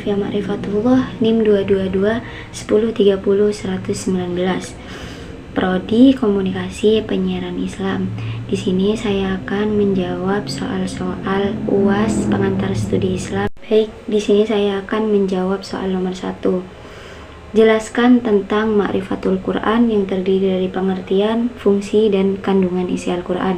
Alfia Ma'rifatullah NIM 222 1030 119. Prodi Komunikasi Penyiaran Islam. Di sini saya akan menjawab soal-soal UAS pengantar studi Islam. Baik, di sini saya akan menjawab soal nomor 1. Jelaskan tentang Ma'rifatul Quran yang terdiri dari pengertian, fungsi, dan kandungan isi Al-Quran.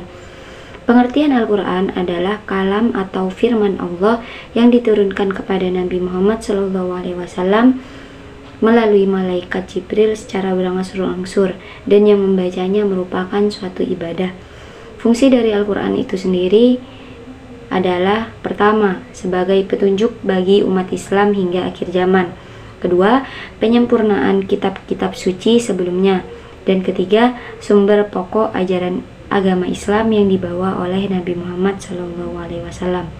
Pengertian Al-Quran adalah kalam atau firman Allah yang diturunkan kepada Nabi Muhammad SAW melalui malaikat Jibril secara berangsur-angsur, dan yang membacanya merupakan suatu ibadah. Fungsi dari Al-Quran itu sendiri adalah: pertama, sebagai petunjuk bagi umat Islam hingga akhir zaman; kedua, penyempurnaan kitab-kitab suci sebelumnya; dan ketiga, sumber pokok ajaran agama Islam yang dibawa oleh Nabi Muhammad SAW.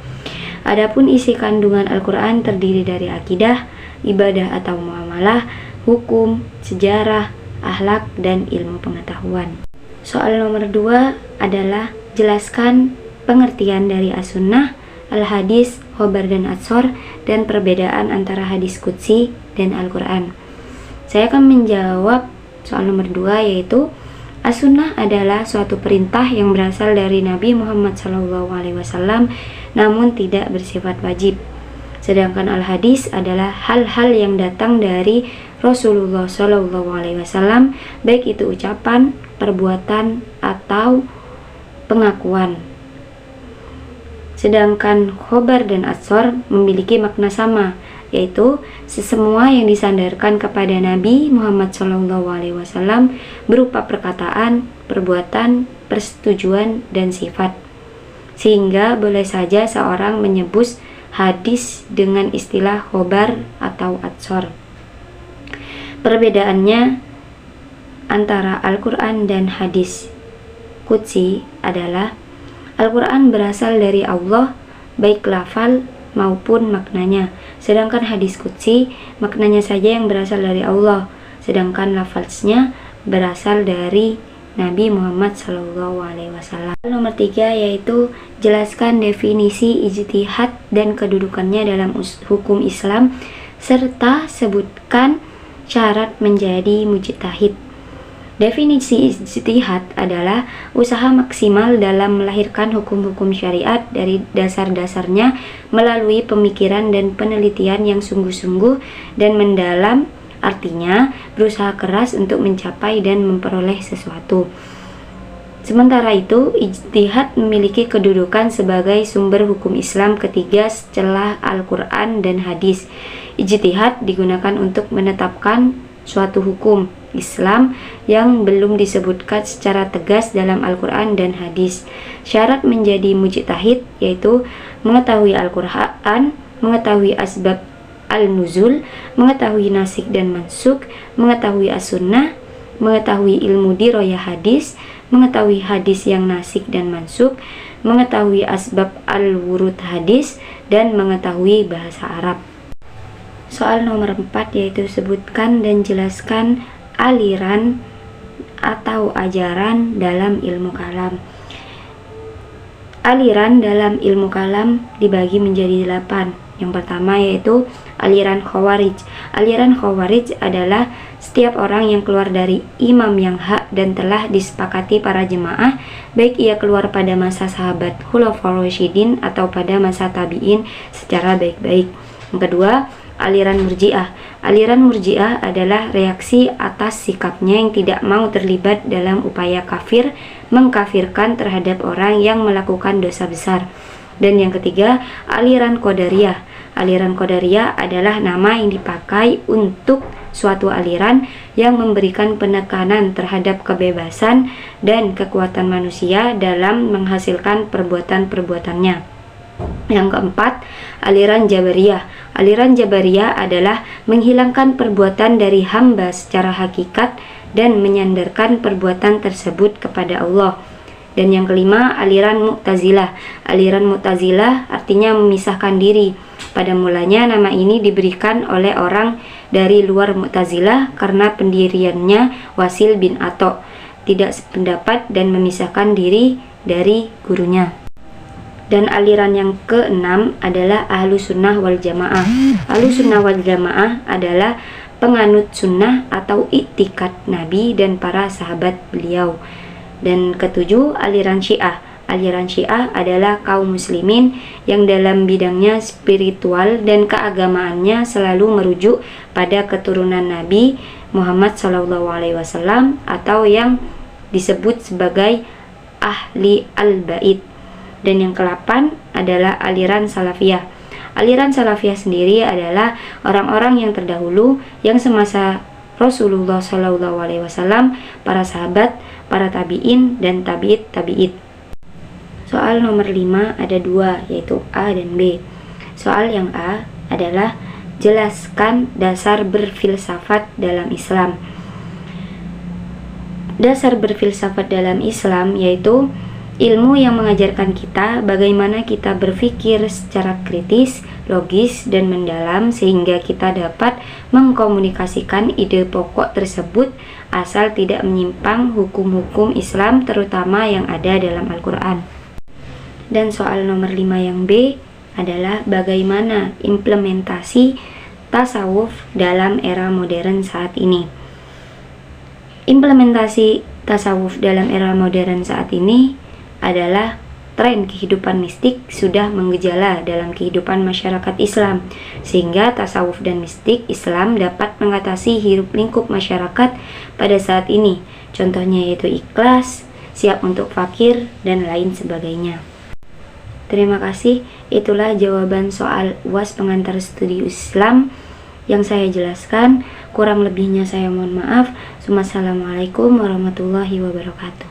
Adapun isi kandungan Al-Quran terdiri dari akidah, ibadah atau muamalah, hukum, sejarah, akhlak, dan ilmu pengetahuan. Soal nomor 2 adalah jelaskan pengertian dari as-sunnah, al-hadis, khobar dan atsor, dan perbedaan antara hadis qudsi dan Al-Quran. Saya akan menjawab soal nomor 2, yaitu as-sunnah adalah suatu perintah yang berasal dari Nabi Muhammad SAW namun tidak bersifat wajib. Sedangkan al-hadis adalah hal-hal yang datang dari Rasulullah SAW, baik itu ucapan, perbuatan, atau pengakuan. Sedangkan khobar dan atsor memiliki makna sama, yaitu sesemua yang disandarkan kepada Nabi Muhammad SAW berupa perkataan, perbuatan, persetujuan, dan sifat. Sehingga boleh saja seorang menyebut hadis dengan istilah khobar atau atsor. Perbedaannya antara Al-Quran dan hadis qudsi adalah: Al-Quran berasal dari Allah, baik lafal maupun maknanya, sedangkan hadis qudsi maknanya saja yang berasal dari Allah, sedangkan lafaznya berasal dari Nabi Muhammad SAW. Nomor 3 yaitu jelaskan definisi ijtihad dan kedudukannya dalam hukum Islam, serta sebutkan syarat menjadi mujtahid. Definisi ijtihad adalah usaha maksimal dalam melahirkan hukum-hukum syariat dari dasar-dasarnya melalui pemikiran dan penelitian yang sungguh-sungguh dan mendalam, artinya berusaha keras untuk mencapai dan memperoleh sesuatu. Sementara itu, ijtihad memiliki kedudukan sebagai sumber hukum Islam ketiga setelah Al-Quran dan hadis. Ijtihad digunakan untuk menetapkan suatu hukum Islam yang belum disebutkan secara tegas dalam Al-Quran dan hadis. Syarat menjadi mujtahid yaitu mengetahui Al-Quran, mengetahui asbab al-nuzul, mengetahui nasik dan mansuk, mengetahui as-sunnah, mengetahui ilmu diroyah hadis, mengetahui hadis yang nasik dan mansuk, mengetahui asbab al-wurud hadis, dan mengetahui bahasa Arab. Soal nomor 4 yaitu sebutkan dan jelaskan aliran atau ajaran dalam ilmu kalam. Aliran dalam ilmu kalam dibagi menjadi 8. Yang pertama yaitu aliran Khawarij. Aliran Khawarij adalah setiap orang yang keluar dari imam yang hak dan telah disepakati para jemaah, baik ia keluar pada masa sahabat Khulafaur Rasyidin atau pada masa tabi'in secara baik-baik. Yang kedua, aliran Murji'ah. Aliran Murji'ah adalah reaksi atas sikapnya yang tidak mau terlibat dalam upaya kafir, mengkafirkan terhadap orang yang melakukan dosa besar. Dan yang ketiga, aliran Qadariyah. Aliran Qadariyah adalah nama yang dipakai untuk suatu aliran yang memberikan penekanan terhadap kebebasan dan kekuatan manusia dalam menghasilkan perbuatan-perbuatannya. Yang keempat, aliran Jabariyah. Aliran Jabariyah adalah menghilangkan perbuatan dari hamba secara hakikat dan menyandarkan perbuatan tersebut kepada Allah. Dan yang kelima, aliran Mu'tazilah. Aliran Mu'tazilah artinya memisahkan diri. Pada mulanya nama ini diberikan oleh orang dari luar Mu'tazilah karena pendiriannya Wasil bin Atha tidak sependapat dan memisahkan diri dari gurunya. Dan aliran yang keenam adalah Ahlus Sunnah wal Jamaah. Ahlus Sunnah wal Jamaah adalah penganut sunnah atau iktikad Nabi dan para sahabat beliau. Dan ketujuh, aliran Syiah. Aliran Syiah adalah kaum muslimin yang dalam bidangnya spiritual dan keagamaannya selalu merujuk pada keturunan Nabi Muhammad SAW atau yang disebut sebagai Ahli Al-Bait. Dan yang ke-8 adalah aliran Salafiyah. Aliran Salafiyah sendiri adalah orang-orang yang terdahulu yang semasa Rasulullah SAW, para sahabat, para tabi'in, dan tabi'id. Soal nomor 5 ada 2, yaitu A dan B. Soal yang A adalah jelaskan dasar berfilsafat dalam Islam. Dasar berfilsafat dalam Islam yaitu ilmu yang mengajarkan kita bagaimana kita berpikir secara kritis, logis, dan mendalam sehingga kita dapat mengkomunikasikan ide pokok tersebut asal tidak menyimpang hukum-hukum Islam terutama yang ada dalam Al-Quran. Dan soal nomor 5 yang B adalah bagaimana implementasi tasawuf dalam era modern saat ini. Implementasi tasawuf dalam era modern saat ini adalah tren kehidupan mistik sudah menggejala dalam kehidupan masyarakat Islam, sehingga tasawuf dan mistik Islam dapat mengatasi hiruk lingkup masyarakat pada saat ini. Contohnya yaitu ikhlas, siap untuk fakir, dan lain sebagainya. Terima kasih, itulah jawaban soal UAS pengantar studi Islam yang saya jelaskan. Kurang lebihnya saya mohon maaf. Wassalamualaikum warahmatullahi wabarakatuh.